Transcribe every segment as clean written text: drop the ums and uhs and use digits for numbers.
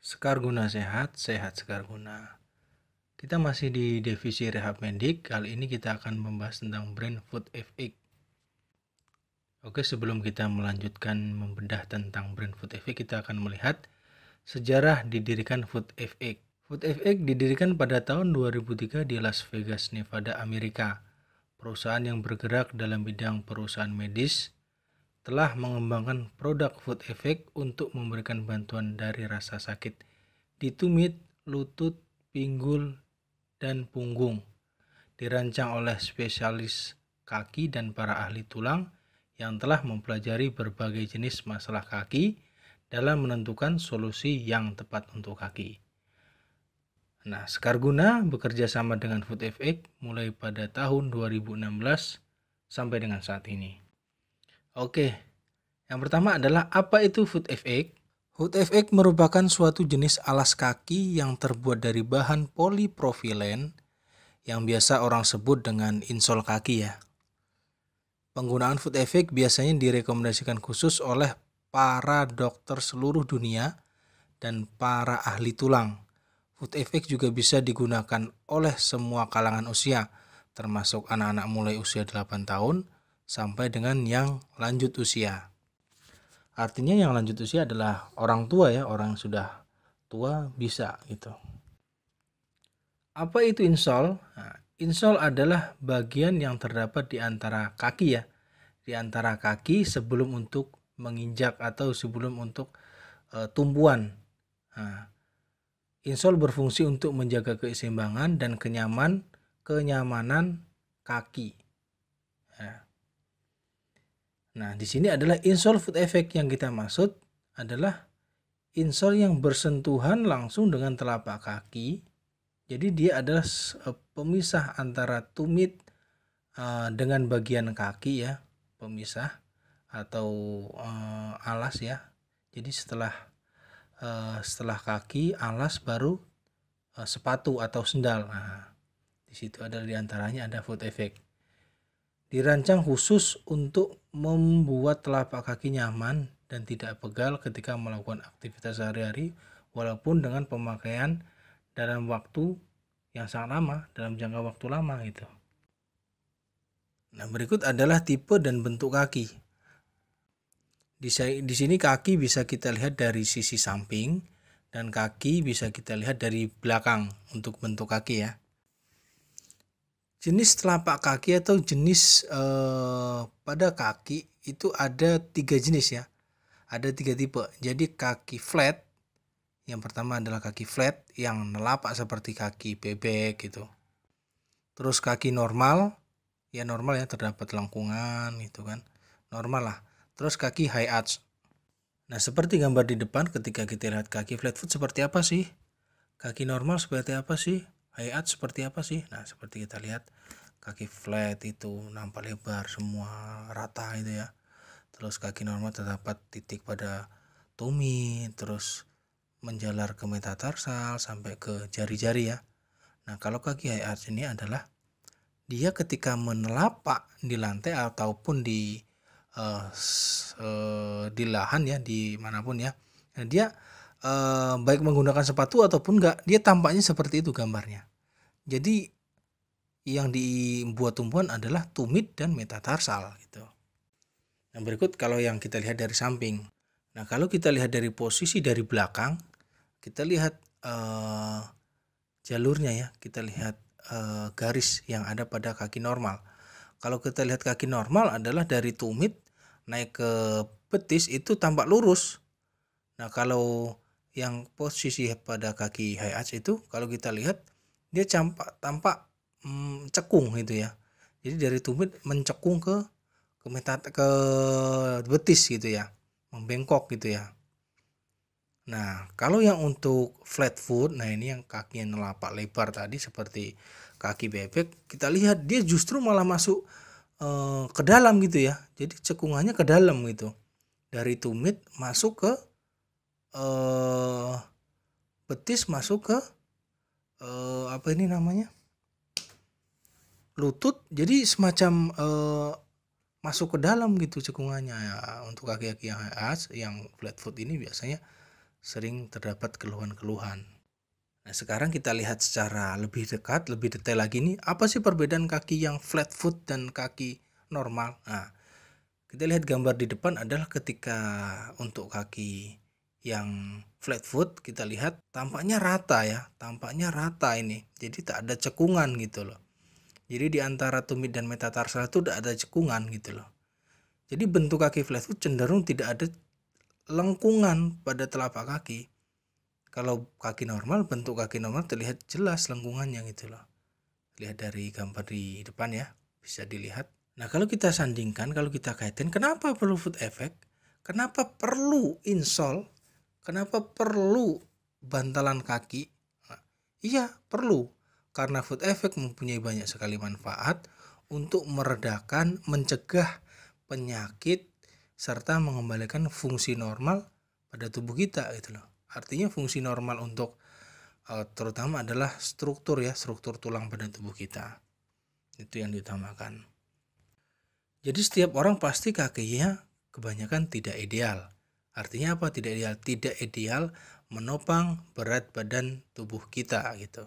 Sekar guna sehat, sehat sekar guna. Kita masih di divisi rehab medik. Kali ini kita akan membahas tentang brain food FX. Oke, sebelum kita melanjutkan membedah tentang brain food FX, kita akan melihat sejarah didirikan food FX. Food FX didirikan pada tahun 2003 di Las Vegas, Nevada, Amerika. Perusahaan yang bergerak dalam bidang perusahaan medis telah mengembangkan produk food FX untuk memberikan bantuan dari rasa sakit di tumit, lutut, pinggul, dan punggung. Dirancang oleh spesialis kaki dan para ahli tulang yang telah mempelajari berbagai jenis masalah kaki dalam menentukan solusi yang tepat untuk kaki. Nah, Sekar Guna bekerja sama dengan Food FX mulai pada tahun 2016 sampai dengan saat ini. Oke, yang pertama adalah apa itu Food FX? Food FX merupakan suatu jenis alas kaki yang terbuat dari bahan polipropilen yang biasa orang sebut dengan insol kaki ya. Penggunaan Food FX biasanya direkomendasikan khusus oleh para dokter seluruh dunia dan para ahli tulang. Food FX juga bisa digunakan oleh semua kalangan usia, termasuk anak-anak mulai usia 8 tahun sampai dengan yang lanjut usia. Artinya yang lanjut usia adalah orang tua ya, orang yang sudah tua bisa gitu. Apa itu insol? Nah, insol adalah bagian yang terdapat di antara kaki ya, di antara kaki sebelum untuk menginjak atau sebelum untuk tumpuan. Nah, insol berfungsi untuk menjaga keseimbangan dan kenyamanan kaki. Nah, di sini adalah insol foot effect yang kita maksud adalah insol yang bersentuhan langsung dengan telapak kaki. Jadi dia adalah pemisah antara tumit dengan bagian kaki ya, pemisah atau alas ya. Jadi setelah kaki, alas baru sepatu atau sendal. Nah, di situ ada diantaranya ada foot effect. Dirancang khusus untuk membuat telapak kaki nyaman dan tidak pegal ketika melakukan aktivitas sehari-hari walaupun dengan pemakaian dalam waktu yang sangat lama, dalam jangka waktu lama gitu. Nah, berikut adalah tipe dan bentuk kaki. Di sini kaki bisa kita lihat dari sisi samping dan kaki bisa kita lihat dari belakang untuk bentuk kaki ya. Jenis telapak kaki atau jenis pada kaki itu ada 3 jenis ya. Ada 3 tipe. Jadi kaki flat, yang pertama adalah kaki flat yang melapak seperti kaki bebek gitu. Terus kaki normal, ya normal ya, terdapat lengkungan gitu kan. Normal lah. Terus kaki high arch. Nah, seperti gambar di depan ketika kita lihat kaki flat foot seperti apa sih? Kaki normal seperti apa sih? High arch seperti apa sih? Nah, seperti kita lihat kaki flat itu nampak lebar semua rata itu ya. Terus kaki normal terdapat titik pada tumit, terus menjalar ke metatarsal sampai ke jari-jari ya. Nah, kalau kaki high arch ini adalah dia ketika menelapak di lantai ataupun di lahan ya, dimanapun ya. Nah, dia baik menggunakan sepatu ataupun enggak, dia tampaknya seperti itu gambarnya. Jadi yang dibuat tumpuan adalah tumit dan metatarsal gitu. Nah, berikut kalau yang kita lihat dari samping. Nah, kalau kita lihat dari posisi dari belakang, kita lihat jalurnya ya, kita lihat garis yang ada pada kaki normal. Kalau kita lihat kaki normal adalah dari tumit naik ke betis itu tampak lurus. Nah, kalau yang posisi pada kaki high arch itu kalau kita lihat dia tampak cekung gitu ya. Jadi dari tumit mencekung ke betis gitu ya, membengkok gitu ya. Nah, kalau yang untuk flat foot, nah ini yang kakinya nelapak lebar tadi seperti kaki bebek, kita lihat dia justru malah masuk ke dalam gitu ya. Jadi cekungannya ke dalam gitu. Dari tumit masuk ke betis, masuk ke apa ini namanya? Lutut. Jadi semacam masuk ke dalam gitu cekungannya ya. Untuk kaki-kaki yang high arch, yang flat foot ini biasanya sering terdapat keluhan-keluhan. Nah, sekarang kita lihat secara lebih dekat, lebih detail lagi nih, apa sih perbedaan kaki yang flat foot dan kaki normal? Nah, kita lihat gambar di depan adalah ketika untuk kaki yang flat foot, kita lihat tampaknya rata ya, tampaknya rata ini. Jadi tak ada cekungan gitu loh. Jadi di antara tumit dan metatarsal itu tidak ada cekungan gitu loh. Jadi bentuk kaki flat foot cenderung tidak ada lengkungan pada telapak kaki. Kalau kaki normal, bentuk kaki normal terlihat jelas lengkungannya gitu loh. Lihat dari gambar di depan ya, bisa dilihat. Nah, kalau kita sandingkan, kalau kita kaitin, kenapa perlu foot effect? Kenapa perlu insole? Kenapa perlu bantalan kaki? Nah, iya, perlu. Karena foot effect mempunyai banyak sekali manfaat untuk meredakan, mencegah penyakit, serta mengembalikan fungsi normal pada tubuh kita gitu loh. Artinya fungsi normal untuk terutama adalah struktur ya, struktur tulang pada tubuh kita. Itu yang diutamakan. Jadi setiap orang pasti kakinya kebanyakan tidak ideal. Artinya apa tidak ideal? Tidak ideal menopang berat badan tubuh kita gitu.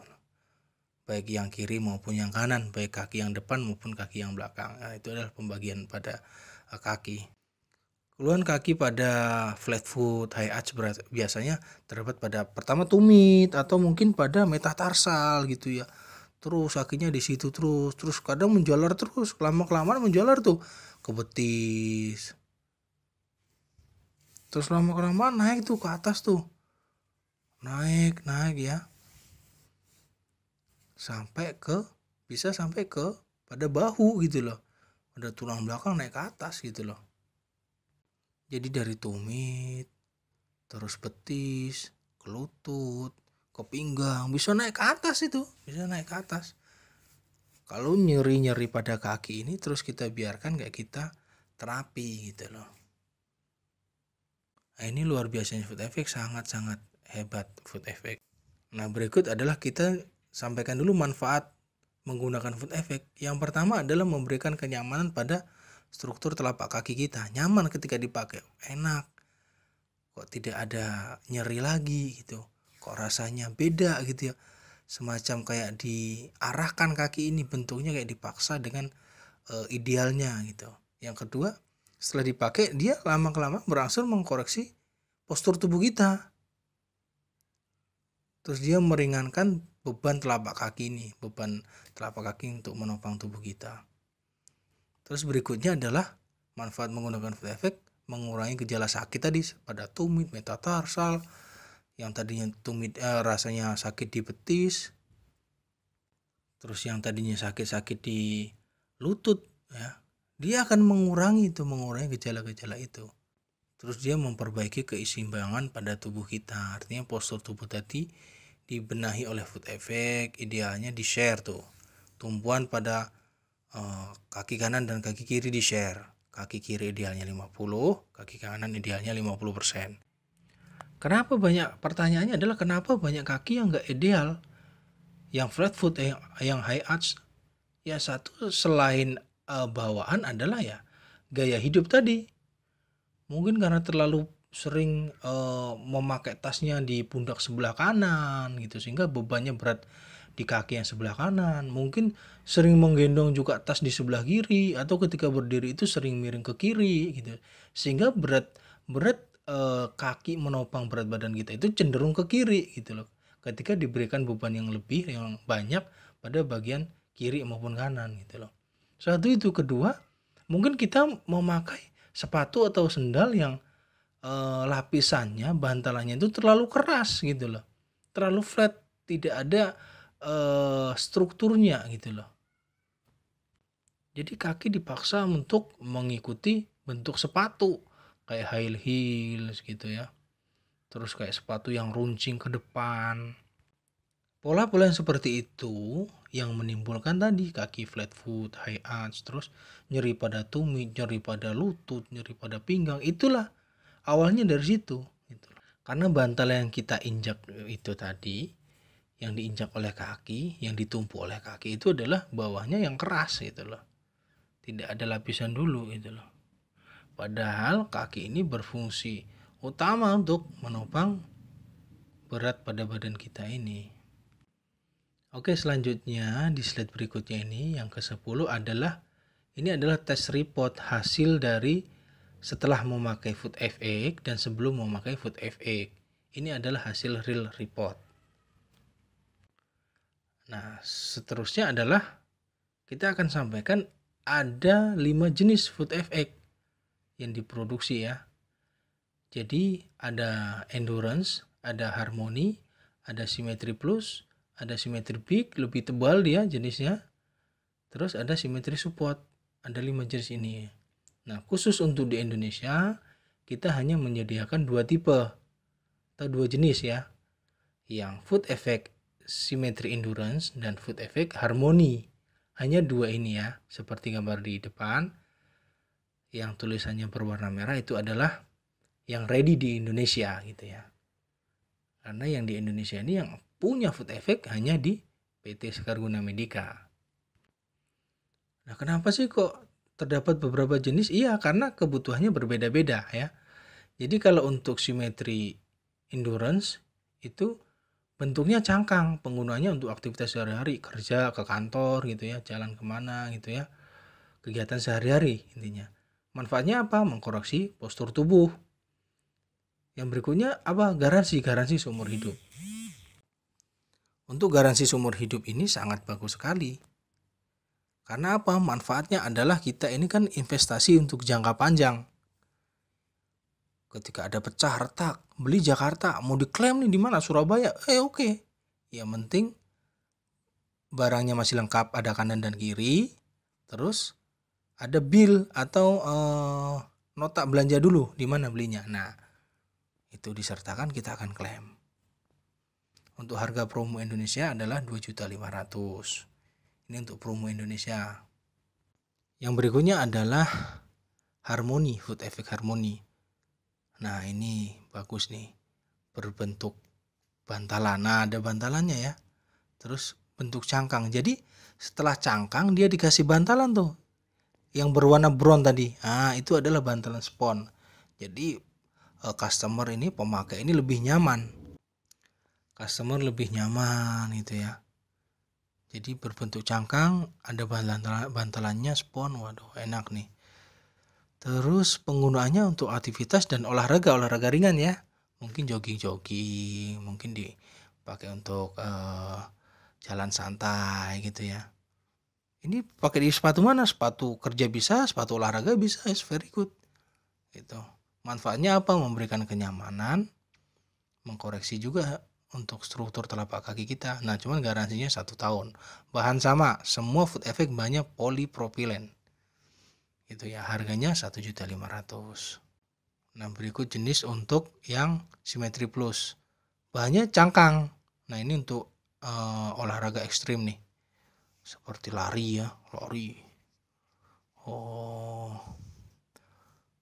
Baik yang kiri maupun yang kanan, baik kaki yang depan maupun kaki yang belakang. Nah, itu adalah pembagian pada kaki. Keluhan kaki pada flat foot, high arch biasanya terdapat pada pertama tumit atau mungkin pada metatarsal gitu ya. Terus kakinya di situ terus kadang menjalar terus, lama-kelamaan menjalar tuh ke betis. Terus lama-kelamaan naik tuh ke atas tuh. Naik ya. Bisa sampai ke pada bahu gitu loh. Pada tulang belakang naik ke atas gitu loh. Jadi dari tumit, terus betis, ke lutut, ke pinggang, bisa naik ke atas itu, bisa naik ke atas. Kalau nyeri-nyeri pada kaki ini terus kita biarkan kayak kita terapi gitu loh. Nah, ini luar biasanya foot effect, sangat-sangat hebat foot effect. Nah, berikut adalah kita sampaikan dulu manfaat menggunakan foot effect. Yang pertama adalah memberikan kenyamanan pada struktur telapak kaki kita. Nyaman ketika dipakai, enak. Kok tidak ada nyeri lagi gitu. Kok rasanya beda gitu ya. Semacam kayak diarahkan kaki ini, bentuknya kayak dipaksa dengan idealnya gitu. Yang kedua, setelah dipakai dia lama-kelamaan berangsur mengkoreksi postur tubuh kita. Terus dia meringankan beban telapak kaki ini, beban telapak kaki untuk menopang tubuh kita. Terus berikutnya adalah manfaat menggunakan foot effect, mengurangi gejala sakit tadi pada tumit, metatarsal, yang tadinya tumit rasanya sakit di betis, terus yang tadinya sakit-sakit di lutut ya, dia akan mengurangi gejala-gejala itu. Terus dia memperbaiki keseimbangan pada tubuh kita. Artinya postur tubuh tadi dibenahi oleh foot effect, idealnya di share tuh. Tumpuan pada kaki kanan dan kaki kiri di share. Kaki kiri idealnya 50, kaki kanan idealnya 50%. Kenapa banyak pertanyaannya adalah kenapa banyak kaki yang nggak ideal? Yang flat foot, yang high arch, ya satu selain bawaan adalah ya gaya hidup tadi. Mungkin karena terlalu sering memakai tasnya di pundak sebelah kanan gitu, sehingga bebannya berat di kaki yang sebelah kanan. Mungkin sering menggendong juga tas di sebelah kiri, atau ketika berdiri itu sering miring ke kiri gitu, sehingga berat kaki menopang berat badan kita itu cenderung ke kiri gitu loh, ketika diberikan beban yang lebih, yang banyak pada bagian kiri maupun kanan gitu loh. Satu itu. Kedua, mungkin kita memakai sepatu atau sendal yang lapisannya, bantalannya itu terlalu keras gitu loh, terlalu flat, tidak ada strukturnya gitu loh. Jadi kaki dipaksa untuk mengikuti bentuk sepatu kayak high heels gitu ya, terus kayak sepatu yang runcing ke depan. Pola-pola yang seperti itu yang menimbulkan tadi kaki flat foot, high arch, terus nyeri pada tumit, nyeri pada lutut, nyeri pada pinggang. Itulah awalnya dari situ gitu. Karena bantal yang kita injak itu tadi, yang diinjak oleh kaki, yang ditumpuk oleh kaki itu adalah bawahnya yang keras gitu loh. Tidak ada lapisan dulu gitu loh. Padahal kaki ini berfungsi utama untuk menopang berat pada badan kita ini. Oke, selanjutnya di slide berikutnya ini yang ke-10 adalah test report hasil dari setelah memakai Food FX dan sebelum memakai Food FX. Ini adalah hasil real report. Nah, seterusnya adalah kita akan sampaikan ada 5 jenis Food FX yang diproduksi ya. Jadi ada endurance, ada harmony, ada symmetry plus, ada symmetry big, lebih tebal dia jenisnya. Terus ada symmetry support, ada 5 jenis ini. Nah, khusus untuk di Indonesia, kita hanya menyediakan 2 tipe atau 2 jenis ya. Yang Food FX Symmetry Endurance dan Food FX Harmony. Hanya 2 ini ya, seperti gambar di depan. Yang tulisannya berwarna merah itu adalah yang ready di Indonesia gitu ya. Karena yang di Indonesia ini yang punya Food FX hanya di PT Sekarguna Medica. Nah, kenapa sih kok terdapat beberapa jenis? Iya, karena kebutuhannya berbeda-beda ya. Jadi kalau untuk Symmetry Endurance itu bentuknya cangkang, penggunanya untuk aktivitas sehari-hari, kerja, ke kantor gitu ya, jalan kemana gitu ya, kegiatan sehari-hari intinya. Manfaatnya apa? Mengkoreksi postur tubuh. Yang berikutnya apa? Garansi seumur hidup. Untuk garansi seumur hidup ini sangat bagus sekali. Karena apa? Manfaatnya adalah kita ini kan investasi untuk jangka panjang. Ketika ada pecah retak, beli Jakarta, mau diklaim nih di mana? Surabaya. Oke. Yang penting barangnya masih lengkap, ada kanan dan kiri. Terus ada bill atau nota belanja dulu di mana belinya. Nah, itu disertakan kita akan klaim. Untuk harga promo Indonesia adalah 2.500.000. Ini untuk promo Indonesia. Yang berikutnya adalah Harmony, Food FX Harmony. Nah, ini bagus nih, berbentuk bantalan. Nah, ada bantalannya ya. Terus bentuk cangkang. Jadi setelah cangkang dia dikasih bantalan tuh yang berwarna brown tadi. Nah, itu adalah bantalan spon. Jadi customer ini, pemakai ini lebih nyaman. Customer lebih nyaman gitu ya. Jadi berbentuk cangkang, ada bantalannya spon. Waduh, enak nih. Terus penggunaannya untuk aktivitas dan olahraga ringan ya. Mungkin jogging, mungkin dipakai untuk jalan santai gitu ya. Ini pakai di sepatu mana? Sepatu kerja bisa, sepatu olahraga bisa, it's very good. Gitu. Manfaatnya apa? Memberikan kenyamanan, mengkoreksi juga untuk struktur telapak kaki kita. Nah, cuman garansinya 1 tahun. Bahan sama, semua Food FX banyak polipropilen. Itu ya, harganya 1.500.000. Nah, berikut jenis untuk yang Symmetry Plus. Bahannya cangkang. Nah, ini untuk olahraga ekstrim nih. Seperti lari ya,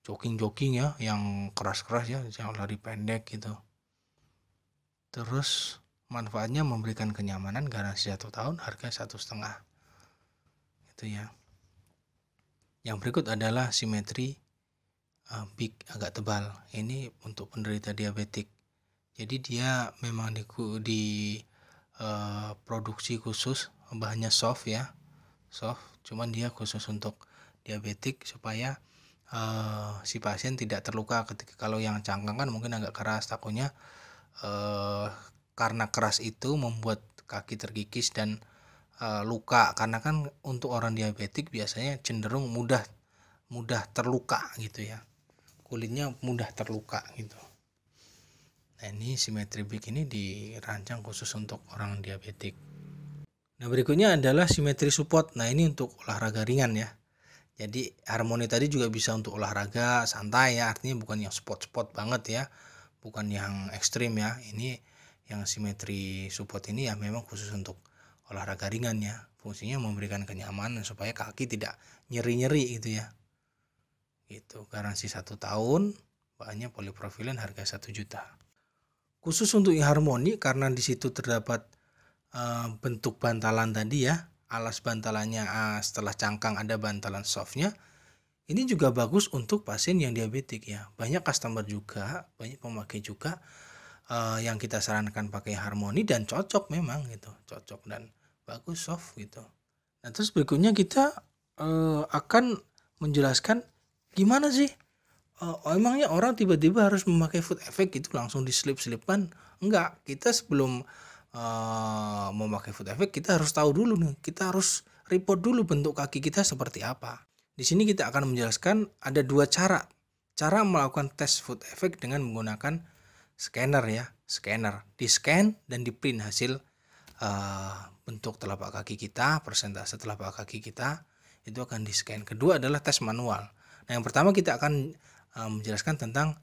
jogging ya, yang keras-keras ya, yang lari pendek gitu. Terus manfaatnya memberikan kenyamanan, garansi 1 tahun, harga 1,5. Itu ya. Yang berikut adalah Symmetry Big, agak tebal. Ini untuk penderita diabetik. Jadi dia memang produksi khusus, bahannya soft ya, cuman dia khusus untuk diabetik supaya si pasien tidak terluka ketika, kalau yang cangkang kan mungkin agak keras, takutnya karena keras itu membuat kaki terkikis dan luka, karena kan untuk orang diabetik biasanya cenderung mudah terluka gitu ya, kulitnya mudah terluka gitu. Nah, ini Symmetry Big ini dirancang khusus untuk orang diabetik. Nah, berikutnya adalah Symmetry Support. Nah, ini untuk olahraga ringan ya. Jadi Harmony tadi juga bisa untuk olahraga santai ya, artinya bukan yang sport banget ya, bukan yang ekstrim ya. Ini yang Symmetry Support ini ya memang khusus untuk olahraga ringan ya. Fungsinya memberikan kenyamanan supaya kaki tidak nyeri-nyeri gitu ya. Gitu, garansi 1 tahun, bahannya polipropilen, harga 1 juta. Khusus untuk yang Harmony karena di situ terdapat bentuk bantalan tadi ya, alas bantalannya setelah cangkang ada bantalan softnya. Ini juga bagus untuk pasien yang diabetik ya. Banyak customer juga, banyak pemakai juga yang kita sarankan pakai Harmony dan cocok memang gitu, cocok dan bagus, soft gitu. Nah, terus berikutnya kita akan menjelaskan gimana sih emangnya orang tiba-tiba harus memakai food effect gitu langsung diselip-selipkan? Enggak, kita sebelum memakai food effect kita harus tahu dulu nih, kita harus report dulu bentuk kaki kita seperti apa. Di sini kita akan menjelaskan ada 2 cara melakukan tes food effect dengan menggunakan scanner ya, scanner, di scan dan di print hasil bentuk telapak kaki kita, persentase telapak kaki kita itu akan di scan. Kedua adalah tes manual. Nah, yang pertama kita akan menjelaskan tentang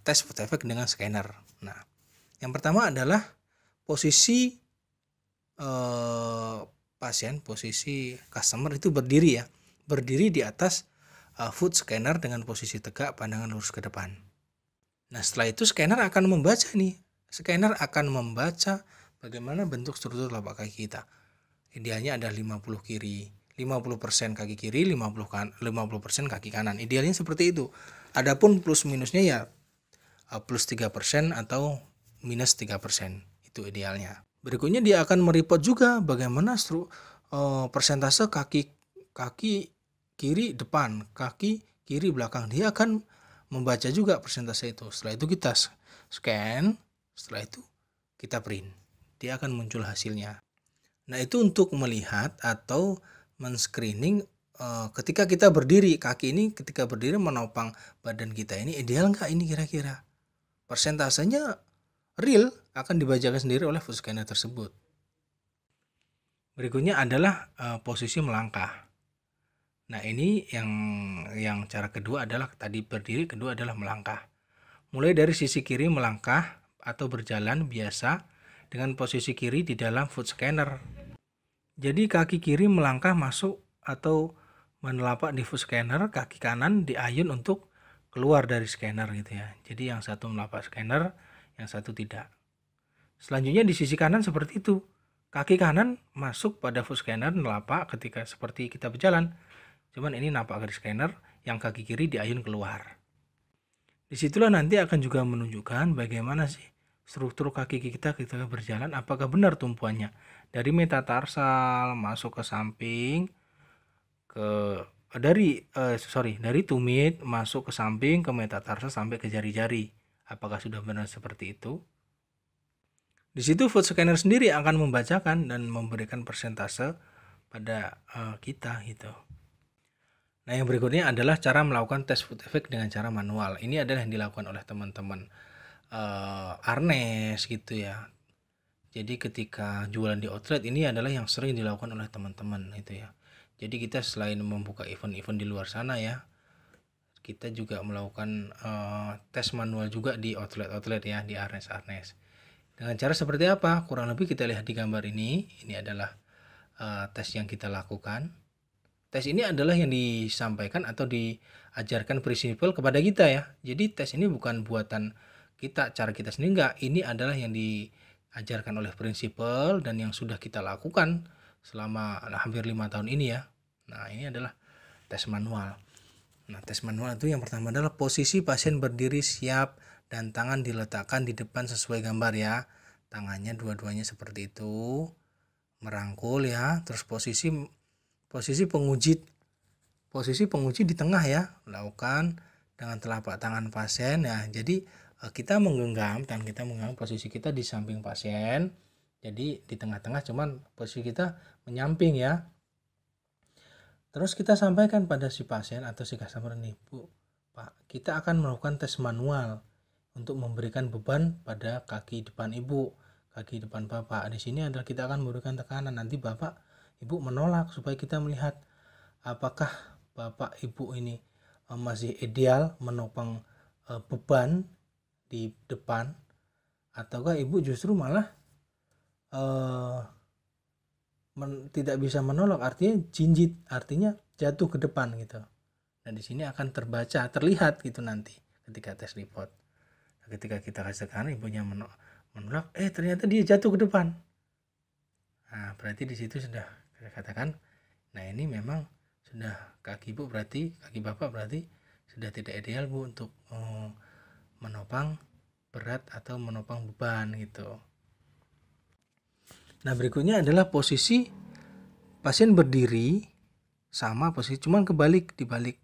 tes food effect dengan scanner. Nah, yang pertama adalah posisi pasien, posisi customer itu berdiri ya, berdiri di atas food scanner dengan posisi tegak, pandangan lurus ke depan. Nah, setelah itu scanner akan membaca bagaimana bentuk struktur telapak kaki kita. Idealnya ada 50 kiri, 50% kaki kiri, 50% kaki kanan. Idealnya seperti itu. Adapun plus minusnya ya plus 3% atau minus 3%. Itu idealnya. Berikutnya dia akan mereport juga bagaimana persentase kaki kiri depan, kaki kiri belakang. Dia akan membaca juga persentase itu. Setelah itu kita scan, setelah itu kita print. Dia akan muncul hasilnya. Nah, itu untuk melihat atau men-screening ketika kita berdiri, kaki ini ketika berdiri menopang badan kita ini ideal nggak ini kira-kira. Persentasenya real akan dibacakan sendiri oleh foot scanner tersebut. Berikutnya adalah posisi melangkah. Nah, ini yang cara kedua adalah tadi berdiri, kedua adalah melangkah. Mulai dari sisi kiri melangkah atau berjalan biasa dengan posisi kiri di dalam foot scanner. Jadi kaki kiri melangkah masuk atau menelapak di foot scanner, kaki kanan diayun untuk keluar dari scanner gitu ya. Jadi yang satu melapak scanner, yang satu tidak. Selanjutnya di sisi kanan seperti itu. Kaki kanan masuk pada foot scanner, nelapak ketika seperti kita berjalan. Cuman ini napak ke scanner, yang kaki kiri diayun keluar. Disitulah nanti akan juga menunjukkan bagaimana sih struktur kaki kita ketika berjalan, apakah benar tumpuannya dari metatarsal masuk ke samping dari tumit masuk ke samping ke metatarsal sampai ke jari-jari. Apakah sudah benar seperti itu? Di situ foot scanner sendiri akan membacakan dan memberikan persentase pada kita gitu. Nah, yang berikutnya adalah cara melakukan tes foot effect dengan cara manual. Ini adalah yang dilakukan oleh teman-teman Arnes gitu ya. Jadi ketika jualan di outlet ini adalah yang sering dilakukan oleh teman-teman itu ya. Jadi kita selain membuka event-event di luar sana ya, kita juga melakukan tes manual juga di outlet-outlet ya, di Arnes. Dengan cara seperti apa? Kurang lebih kita lihat di gambar ini. Ini adalah tes yang kita lakukan. Tes ini adalah yang disampaikan atau diajarkan prinsipal kepada kita ya. Jadi tes ini bukan buatan kita, cara kita sendiri enggak. Ini adalah yang diajarkan oleh prinsipal dan yang sudah kita lakukan selama hampir 5 tahun ini ya. Nah, ini adalah tes manual. Nah, tes manual itu yang pertama adalah posisi pasien berdiri siap dan tangan diletakkan di depan sesuai gambar ya. Tangannya dua-duanya seperti itu, merangkul ya. Terus posisi penguji di tengah ya, lakukan dengan telapak tangan pasien ya. Jadi kita menggenggam, tangan kita menggenggam, posisi kita di samping pasien. Jadi di tengah-tengah, cuman posisi kita menyamping ya. Terus kita sampaikan pada si pasien atau si customer nih, Bu, Pak, kita akan melakukan tes manual untuk memberikan beban pada kaki depan Ibu, kaki depan Bapak. Di sini adalah kita akan memberikan tekanan, nanti Bapak Ibu menolak supaya kita melihat apakah Bapak Ibu ini masih ideal menopang beban di depan, ataukah Ibu justru malah tidak bisa menolak, artinya jinjit, artinya jatuh ke depan gitu. Nah, di sini akan terlihat gitu nanti ketika tes report. Nah, ketika kita kasih tekanan, ibunya menolak, ternyata dia jatuh ke depan. Nah, berarti di situ sudah kita katakan, nah ini memang sudah kaki bapak berarti sudah tidak ideal Bu untuk menopang berat atau menopang beban gitu. Nah, berikutnya adalah posisi pasien berdiri sama posisi, cuman dibalik.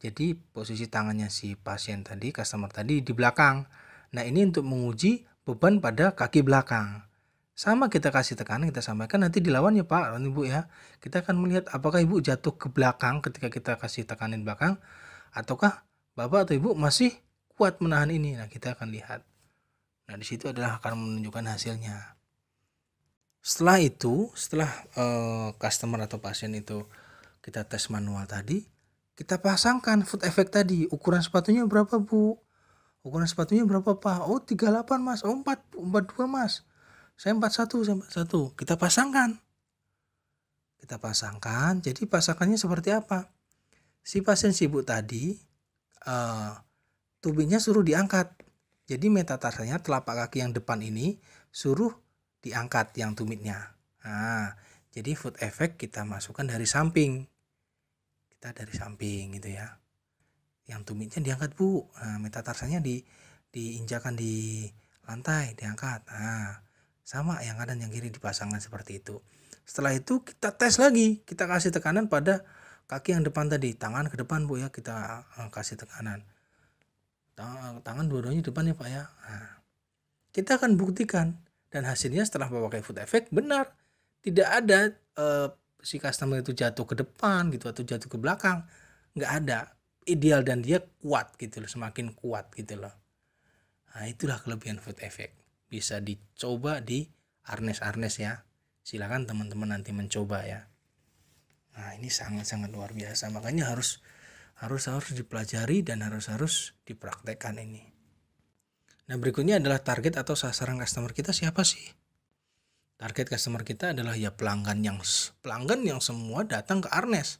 Jadi posisi tangannya si pasien tadi, customer tadi di belakang. Nah, ini untuk menguji beban pada kaki belakang. Sama kita kasih tekanan, kita sampaikan, nanti dilawan ya Pak, Ibu ya. Kita akan melihat apakah Ibu jatuh ke belakang ketika kita kasih tekanan belakang, ataukah Bapak atau Ibu masih kuat menahan ini. Nah, kita akan lihat. Nah, di situ adalah akan menunjukkan hasilnya. Setelah itu, setelah customer atau pasien itu kita tes manual tadi, kita pasangkan foot effect tadi. Ukuran sepatunya berapa Bu? Ukuran sepatunya berapa Pak? Oh 38 Mas, oh 42 Mas. Saya 41. Kita pasangkan. Jadi pasangannya seperti apa? Si pasien sibuk tadi, tubingnya suruh diangkat. Jadi metatarsanya, telapak kaki yang depan ini suruh diangkat yang tumitnya. Nah, jadi foot effect kita masukkan dari samping. Kita dari samping gitu ya. Yang tumitnya diangkat Bu. Nah, metatarsanya diinjakan di lantai, diangkat. Nah, sama yang kanan yang kiri dipasangkan seperti itu. Setelah itu kita tes lagi. Kita kasih tekanan pada kaki yang depan tadi. Tangan ke depan Bu ya, kita kasih tekanan. Tangan dua-duanya depan ya Pak ya. Nah, kita akan buktikan. Dan hasilnya setelah memakai foot effect benar. Tidak ada si customer itu jatuh ke depan gitu atau jatuh ke belakang. Nggak ada. Ideal dan dia kuat gitu loh. Semakin kuat gitu loh. Nah, itulah kelebihan foot effect. Bisa dicoba di harness ya. Silakan teman-teman nanti mencoba ya. Nah, ini sangat-sangat luar biasa. Makanya harus dipelajari dan harus dipraktekkan ini. Nah, berikutnya adalah target atau sasaran customer kita siapa sih? Target customer kita adalah ya pelanggan yang semua datang ke Arnes.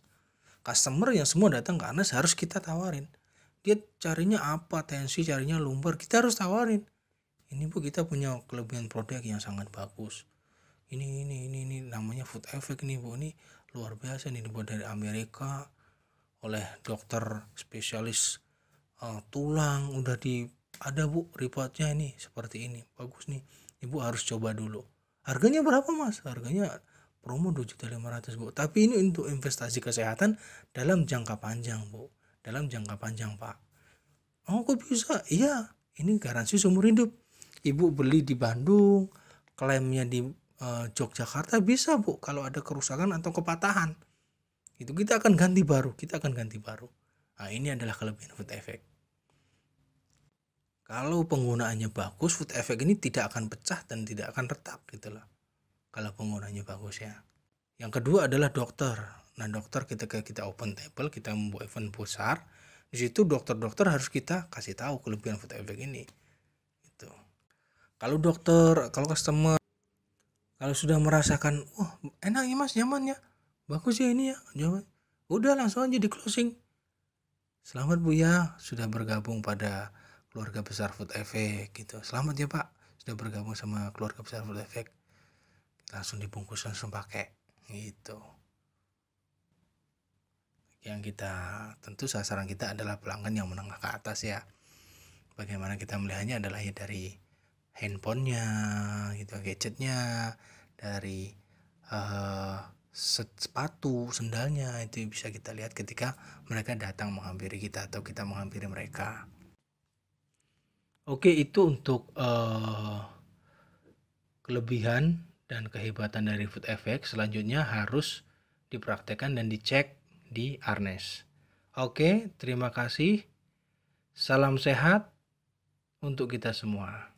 Customer yang semua datang ke Arnes harus kita tawarin. Dia carinya apa? Tensi, carinya lumbar. Kita harus tawarin. Ini Bu, kita punya kelebihan produk yang sangat bagus. Ini namanya foot effect nih Bu. Ini luar biasa nih, dibuat dari Amerika oleh dokter spesialis tulang. Ada Bu reportnya ini seperti ini, bagus nih, Ibu harus coba dulu. Harganya berapa Mas? Harganya promo 2.500.000 Bu. Tapi ini untuk investasi kesehatan dalam jangka panjang Bu. Dalam jangka panjang Pak. Oh kok bisa? Iya, ini garansi seumur hidup. Ibu beli di Bandung, klaimnya di Yogyakarta bisa Bu. Kalau ada kerusakan atau kepatahan, itu kita akan ganti baru. Nah, ini adalah kelebihan foot effect. Kalau penggunaannya bagus, foot effect ini tidak akan pecah dan tidak akan retak gitu loh. Kalau penggunaannya bagus ya. Yang kedua adalah dokter. Nah, dokter ketika kita open table, kita membuat event besar, di situ dokter harus kita kasih tahu kelebihan foot effect ini. Gitu. Kalau customer kalau sudah merasakan, wah enak ya Mas, nyaman ya, bagus ya ini ya, udah langsung aja di closing. Selamat Bu ya, sudah bergabung pada keluarga besar Foot Effect gitu. Selamat ya Pak, sudah bergabung sama keluarga besar Foot Effect. Langsung dibungkus, langsung pakai gitu. Yang kita tentu sasaran kita adalah pelanggan yang menengah ke atas ya. Bagaimana kita melihatnya adalah ya dari handphonenya gitu, gadgetnya, dari sepatu, sendalnya, itu bisa kita lihat ketika mereka datang menghampiri kita atau kita menghampiri mereka. Oke, itu untuk kelebihan dan kehebatan dari foot effect. Selanjutnya harus dipraktekkan dan dicek di Arnes. Oke, terima kasih. Salam sehat untuk kita semua.